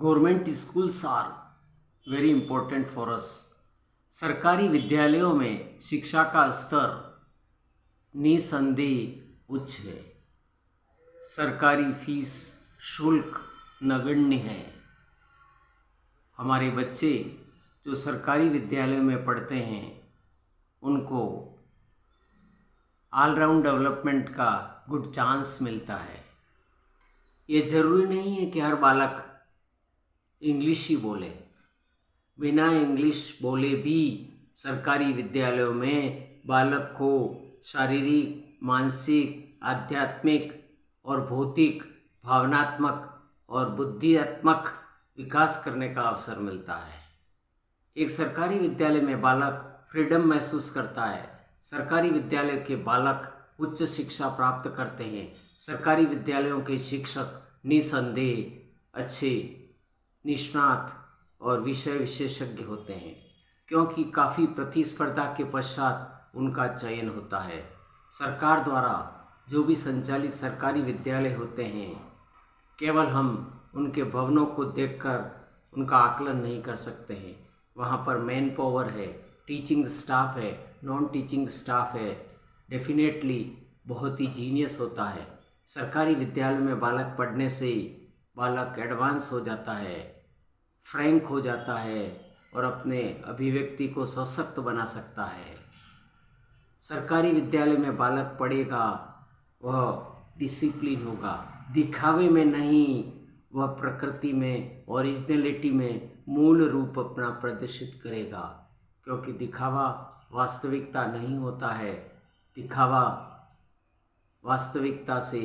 Government schools are very important for us. सरकारी विद्यालयों में शिक्षा का स्तर निसंदेह उच्च है। सरकारी फीस शुल्क नगण्य है। हमारे बच्चे जो सरकारी विद्यालयों में पढ़ते हैं उनको ऑलराउंड डेवलपमेंट का गुड चांस मिलता है। ये ज़रूरी नहीं है कि हर बालक इंग्लिश ही बोले। बिना इंग्लिश बोले भी सरकारी विद्यालयों में बालक को शारीरिक, मानसिक, आध्यात्मिक और भौतिक, भावनात्मक और बुद्धियात्मक विकास करने का अवसर मिलता है। एक सरकारी विद्यालय में बालक फ्रीडम महसूस करता है। सरकारी विद्यालय के बालक उच्च शिक्षा प्राप्त करते हैं। सरकारी विद्यालयों के शिक्षक निसंदेह अच्छे निष्णात और विषय विशेषज्ञ होते हैं, क्योंकि काफ़ी प्रतिस्पर्धा के पश्चात उनका चयन होता है। सरकार द्वारा जो भी संचालित सरकारी विद्यालय होते हैं, केवल हम उनके भवनों को देखकर उनका आकलन नहीं कर सकते हैं। वहाँ पर मैन पावर है, टीचिंग स्टाफ है, नॉन टीचिंग स्टाफ है, डेफिनेटली बहुत ही जीनियस होता है। सरकारी विद्यालय में बालक पढ़ने से बालक एडवांस हो जाता है, फ्रैंक हो जाता है और अपने अभिव्यक्ति को सशक्त बना सकता है। सरकारी विद्यालय में बालक पढ़ेगा, वह डिसिप्लिन होगा, दिखावे में नहीं, वह प्रकृति में, ओरिजिनलिटी में मूल रूप अपना प्रदर्शित करेगा। क्योंकि दिखावा वास्तविकता नहीं होता है, दिखावा वास्तविकता से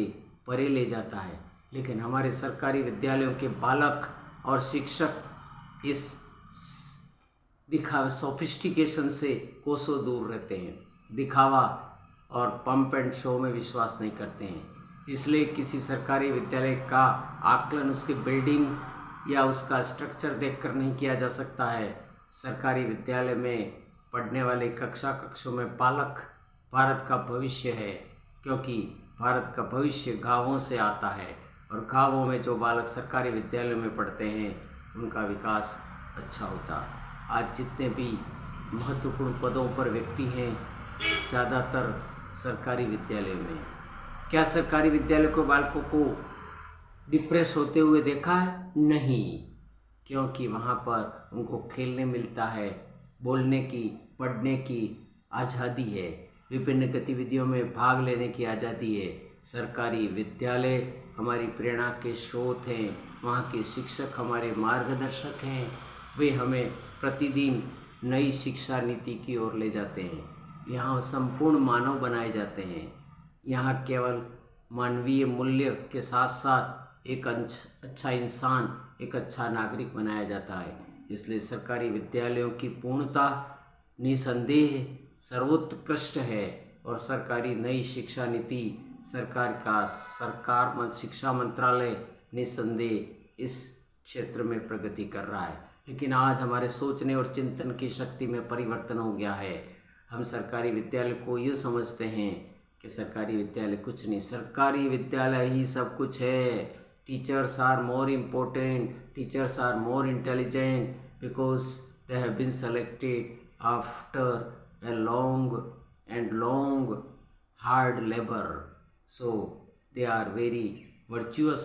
परे ले जाता है। लेकिन हमारे सरकारी विद्यालयों के बालक और शिक्षक इस दिखावे सोफिस्टिकेशन से कोसों दूर रहते हैं। दिखावा और पंप एंड शो में विश्वास नहीं करते हैं। इसलिए किसी सरकारी विद्यालय का आकलन उसके बिल्डिंग या उसका स्ट्रक्चर देखकर नहीं किया जा सकता है। सरकारी विद्यालय में पढ़ने वाले कक्षों में बालक भारत का भविष्य है, क्योंकि भारत का भविष्य गाँवों से आता है और गाँवों में जो बालक सरकारी विद्यालयों में पढ़ते हैं उनका विकास अच्छा होता है। आज जितने भी महत्वपूर्ण पदों पर व्यक्ति हैं ज़्यादातर सरकारी विद्यालय में। क्या सरकारी विद्यालय को बालकों को डिप्रेस होते हुए देखा है? नहीं, क्योंकि वहाँ पर उनको खेलने मिलता है, बोलने की, पढ़ने की आज़ादी है, विभिन्न गतिविधियों में भाग लेने की आज़ादी है। सरकारी विद्यालय हमारी प्रेरणा के स्रोत हैं। वहाँ के शिक्षक हमारे मार्गदर्शक हैं। वे हमें प्रतिदिन नई शिक्षा नीति की ओर ले जाते हैं। यहाँ संपूर्ण मानव बनाए जाते हैं। यहाँ केवल मानवीय मूल्य के साथ साथ एक अच्छा इंसान, एक अच्छा नागरिक बनाया जाता है। इसलिए सरकारी विद्यालयों की पूर्णता निसंदेह सर्वोत्कृष्ट है और सरकारी नई शिक्षा नीति सरकार शिक्षा मंत्रालय निसंदेह इस क्षेत्र में प्रगति कर रहा है। लेकिन आज हमारे सोचने और चिंतन की शक्ति में परिवर्तन हो गया है। हम सरकारी विद्यालय को यूँ समझते हैं कि सरकारी विद्यालय कुछ नहीं, सरकारी विद्यालय ही सब कुछ है। Teachers are more important, teachers are more intelligent because they have been selected after a long hard labor, so they are very virtuous